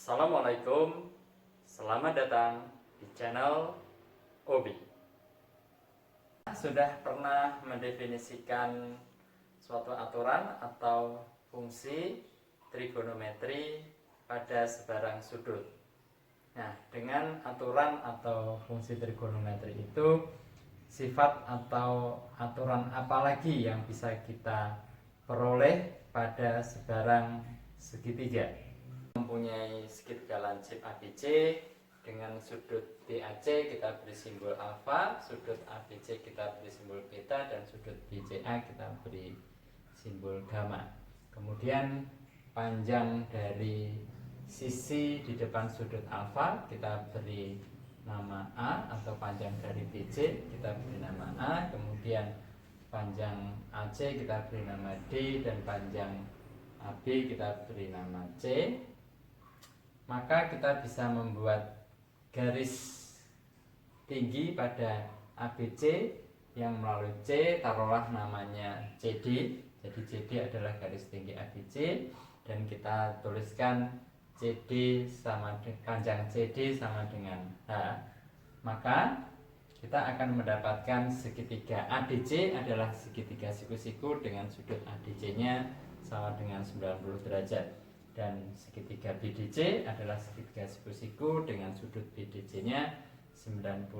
Assalamualaikum, selamat datang di channel Obi. Sudah pernah mendefinisikan suatu aturan atau fungsi trigonometri pada sebarang sudut. Nah, dengan aturan atau fungsi trigonometri itu, sifat atau aturan apa lagi yang bisa kita peroleh pada sebarang segitiga? Mempunyai segitiga lancip ABC dengan sudut BAC kita beri simbol alfa, sudut ABC kita beri simbol beta, dan sudut BCA kita beri simbol gamma. Kemudian panjang dari sisi di depan sudut alfa kita beri nama A, atau panjang dari BC kita beri nama A. Kemudian panjang AC kita beri nama D, dan panjang AB kita beri nama C. Maka kita bisa membuat garis tinggi pada ABC yang melalui C, taruhlah namanya CD. Jadi CD adalah garis tinggi ABC, dan kita tuliskan CD sama panjang CD sama dengan H. Maka kita akan mendapatkan segitiga ADC adalah segitiga siku-siku dengan sudut ADC-nya sama dengan 90 derajat. Dan segitiga BDC adalah segitiga siku-siku dengan sudut BDC-nya 90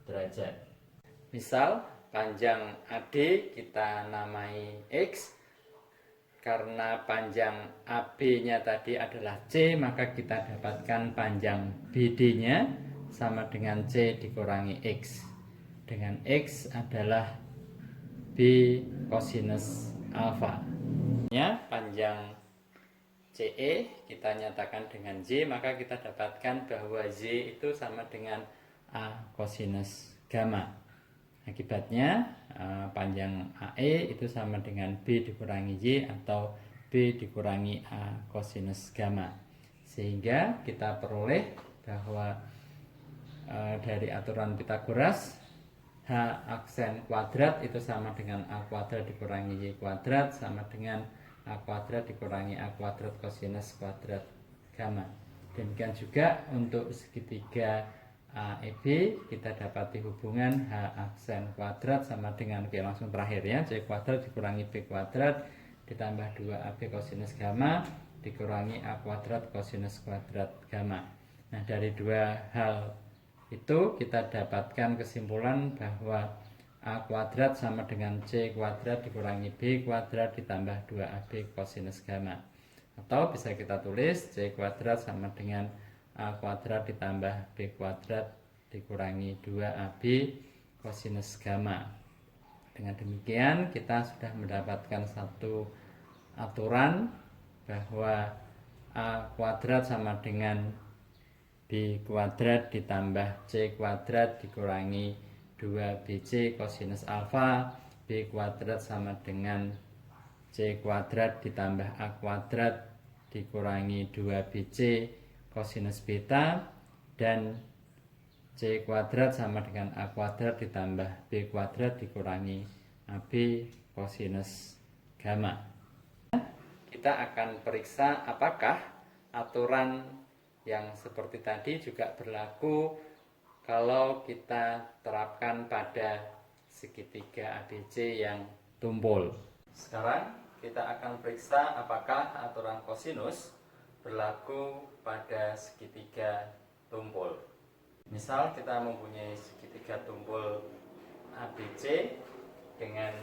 derajat. Misal panjang AD kita namai X. Karena panjang AB-nya tadi adalah C, maka kita dapatkan panjang BD-nya sama dengan C dikurangi X. Dengan X adalah B kosinus alfa. Panjang CE kita nyatakan dengan Z, maka kita dapatkan bahwa Z itu sama dengan A kosinus gamma. Akibatnya panjang AE itu sama dengan B dikurangi Y atau B dikurangi A kosinus gamma. Sehingga kita peroleh bahwa dari aturan Pythagoras, H aksen kuadrat itu sama dengan A kuadrat dikurangi Y kuadrat sama dengan A kuadrat dikurangi A kuadrat kosinus kuadrat gamma. Demikian juga untuk segitiga AEB kita dapati hubungan H aksen kuadrat sama dengan, langsung terakhir ya, C kuadrat dikurangi B kuadrat ditambah 2AB kosinus gamma dikurangi A kuadrat kosinus kuadrat gamma. Nah, dari dua hal itu kita dapatkan kesimpulan bahwa A kuadrat sama dengan C kuadrat dikurangi B kuadrat ditambah 2AB kosinus gamma. Atau bisa kita tulis C kuadrat sama dengan A kuadrat ditambah B kuadrat dikurangi 2AB kosinus gamma. Dengan demikian kita sudah mendapatkan satu aturan bahwa A kuadrat sama dengan B kuadrat ditambah C kuadrat dikurangi 2BC kosinus alfa, B kuadrat sama dengan C kuadrat ditambah A kuadrat dikurangi 2BC kosinus beta, dan C kuadrat sama dengan A kuadrat ditambah B kuadrat dikurangi AB kosinus gamma. Kita akan periksa apakah aturan yang seperti tadi juga berlaku kalau kita terapkan pada segitiga ABC yang tumpul. Sekarang kita akan periksa apakah aturan kosinus berlaku pada segitiga tumpul. Misal kita mempunyai segitiga tumpul ABC dengan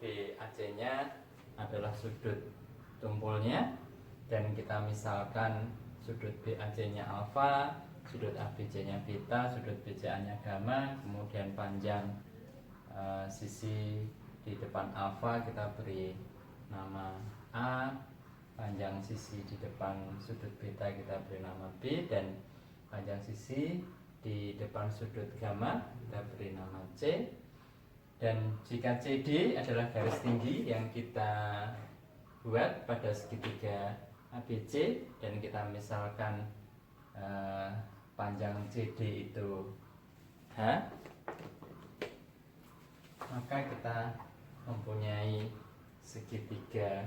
BAC-nya adalah sudut tumpulnya, dan kita misalkan sudut BAC-nya alfa, sudut ABC-nya beta, sudut BCA-nya gamma, kemudian panjang sisi di depan alfa kita beri nama A, panjang sisi di depan sudut beta kita beri nama B, dan panjang sisi di depan sudut gamma kita beri nama C. Dan jika CD adalah garis tinggi yang kita buat pada segitiga ABC, dan kita misalkan panjang CD itu H, maka kita mempunyai segitiga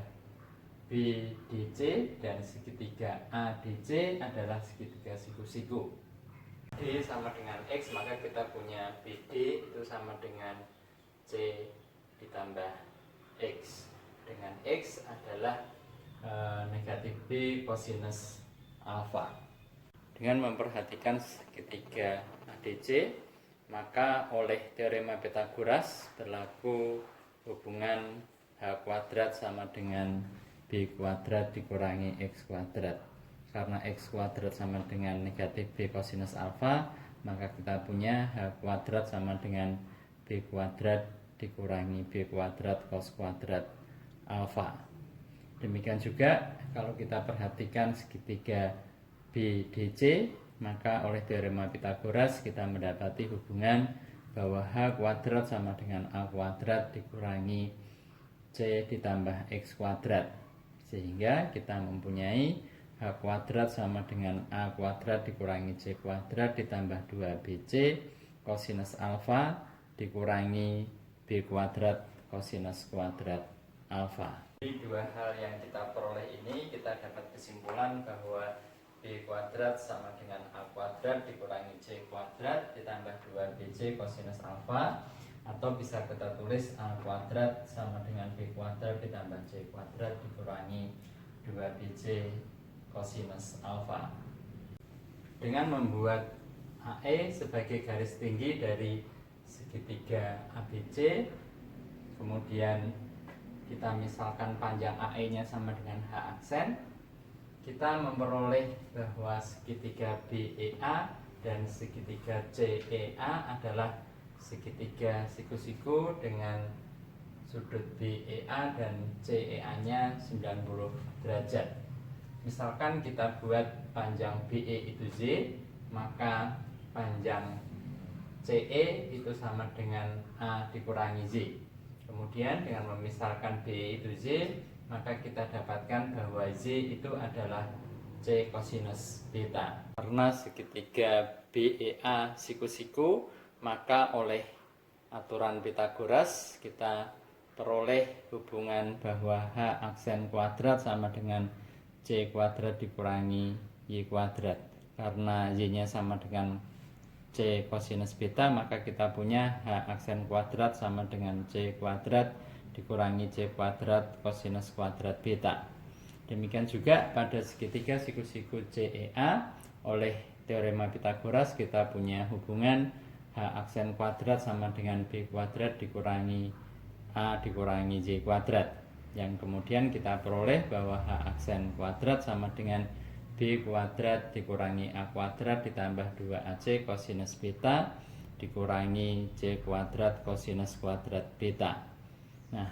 BDC dan segitiga ADC adalah segitiga siku-siku. D sama dengan X, maka kita punya BD itu sama dengan C ditambah X. Dengan X adalah negatif B kosinus alfa. Dengan memperhatikan segitiga ADC, maka oleh teorema Pythagoras berlaku hubungan H kuadrat sama dengan B kuadrat dikurangi X kuadrat. Karena X kuadrat sama dengan negatif B kosinus alfa, maka kita punya H kuadrat sama dengan B kuadrat dikurangi B kuadrat cos kuadrat alfa. Demikian juga kalau kita perhatikan segitiga BDC, maka oleh teorema Pythagoras kita mendapati hubungan bahwa H kuadrat sama dengan A kuadrat dikurangi C ditambah X kuadrat, sehingga kita mempunyai H kuadrat sama dengan A kuadrat dikurangi C kuadrat ditambah 2BC kosinus alfa dikurangi B kuadrat kosinus kuadrat alfa. Dari dua hal yang kita peroleh ini, kita dapat kesimpulan bahwa B kuadrat sama dengan A kuadrat dikurangi C kuadrat ditambah 2BC kosinus alfa, atau bisa kita tulis A kuadrat sama dengan B kuadrat ditambah C kuadrat dikurangi 2BC kosinus alfa. Dengan membuat AE sebagai garis tinggi dari segitiga ABC, kemudian kita misalkan panjang AE nya sama dengan H aksen, kita memperoleh bahwa segitiga BEA dan segitiga CEA adalah segitiga siku-siku dengan sudut BEA dan CEA nya 90 derajat. Misalkan kita buat panjang BE itu Z, maka panjang CE itu sama dengan A dikurangi Z. Kemudian dengan memisahkan BE itu Z, maka kita dapatkan bahwa Z itu adalah C kosinus beta. Karena segitiga BEA siku-siku, maka oleh aturan Pythagoras kita peroleh hubungan bahwa H aksen kuadrat sama dengan C kuadrat dikurangi Y kuadrat. Karena Y nya sama dengan C kosinus beta, maka kita punya H aksen kuadrat sama dengan C kuadrat dikurangi C kuadrat kosinus kuadrat beta. Demikian juga pada segitiga siku-siku CEA, oleh teorema Pythagoras kita punya hubungan H aksen kuadrat sama dengan B kuadrat dikurangi A dikurangi Y kuadrat, yang kemudian kita peroleh bahwa H aksen kuadrat sama dengan B kuadrat dikurangi A kuadrat ditambah 2AC kosinus beta dikurangi C kuadrat kosinus kuadrat beta. Nah,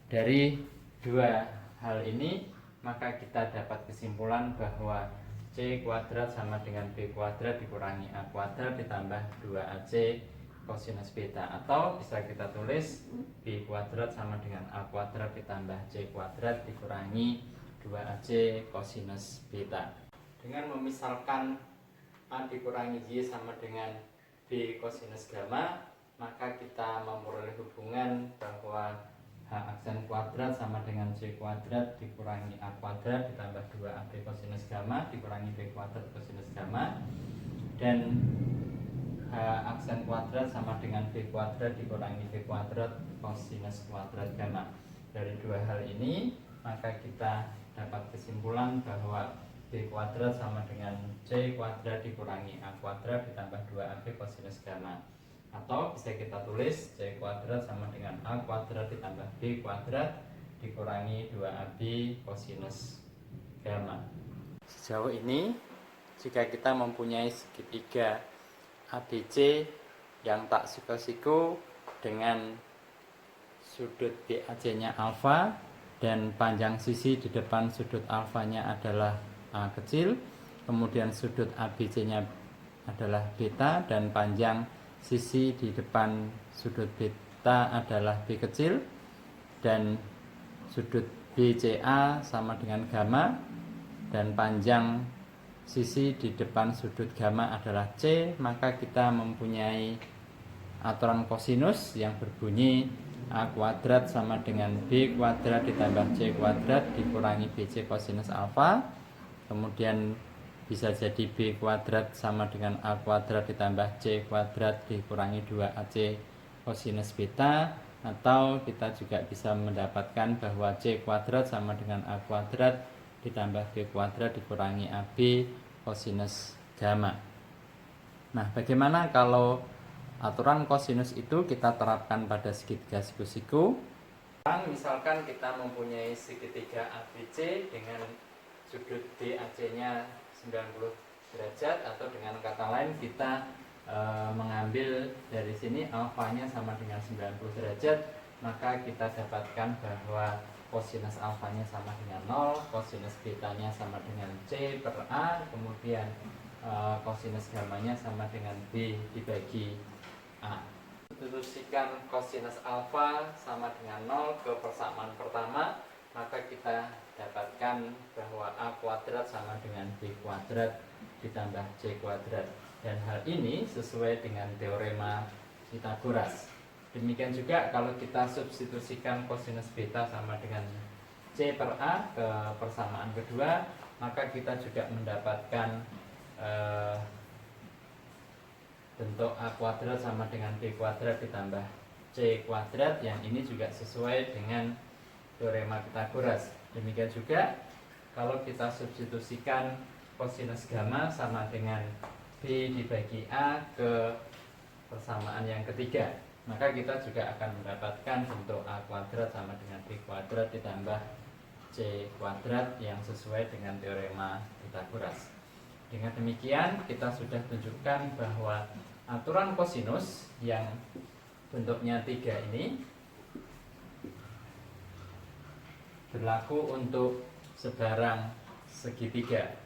dari dua hal ini maka kita dapat kesimpulan bahwa C kuadrat sama dengan B kuadrat dikurangi A kuadrat ditambah 2AC kosinus beta, atau bisa kita tulis B kuadrat sama dengan A kuadrat ditambah C kuadrat dikurangi 2AC kosinus beta. Dengan memisalkan A dikurangi Y sama dengan B kosinus gamma, maka kita memperoleh hubungan bahwa H aksen kuadrat sama dengan C kuadrat dikurangi A kuadrat ditambah 2AB kosinus gamma dikurangi B kuadrat kosinus gamma, dan H aksen kuadrat sama dengan B kuadrat dikurangi B kuadrat kosinus kuadrat gamma. Dari dua hal ini maka kita dapat kesimpulan bahwa B kuadrat sama dengan C kuadrat dikurangi A kuadrat ditambah 2AB kosinus gamma, atau bisa kita tulis C kuadrat sama dengan A kuadrat ditambah B kuadrat dikurangi 2AB kosinus gamma. Sejauh ini, jika kita mempunyai segitiga ABC yang tak siku-siku dengan sudut BAC nya alfa dan panjang sisi di depan sudut alfanya adalah A kecil, kemudian sudut ABC nya adalah beta dan panjang sisi di depan sudut beta adalah B kecil, dan sudut BCA sama dengan gamma, dan panjang sisi di depan sudut gamma adalah C, maka kita mempunyai aturan kosinus yang berbunyi A kuadrat sama dengan B kuadrat ditambah C kuadrat dikurangi BC kosinus alfa. Kemudian bisa jadi B kuadrat sama dengan A kuadrat ditambah C kuadrat dikurangi 2AC kosinus beta. Atau kita juga bisa mendapatkan bahwa C kuadrat sama dengan A kuadrat ditambah B kuadrat dikurangi AB kosinus gamma. Nah, bagaimana kalau aturan kosinus itu kita terapkan pada segitiga siku-siku? Misalkan kita mempunyai segitiga ABC dengan sudut DAC-nya 90 derajat, atau dengan kata lain kita mengambil dari sini alfanya sama dengan 90 derajat, maka kita dapatkan bahwa kosinus alfanya sama dengan 0, kosinus betanya sama dengan C per A, kemudian kosinus gamanya sama dengan B dibagi A. Substitusikan kosinus alfa sama dengan 0 ke persamaan pertama, maka kita dapatkan bahwa A kuadrat sama dengan B kuadrat ditambah C kuadrat. Dan hal ini sesuai dengan teorema Pythagoras. Demikian juga kalau kita substitusikan kosinus beta sama dengan C per A ke persamaan kedua, maka kita juga mendapatkan bentuk A kuadrat sama dengan B kuadrat ditambah C kuadrat, yang ini juga sesuai dengan teorema Pythagoras. Demikian juga kalau kita substitusikan kosinus gamma sama dengan B dibagi A ke persamaan yang ketiga, maka kita juga akan mendapatkan bentuk A kuadrat sama dengan B kuadrat ditambah C kuadrat yang sesuai dengan teorema Pythagoras. Dengan demikian kita sudah tunjukkan bahwa aturan kosinus yang bentuknya 3 ini berlaku untuk sebarang segitiga.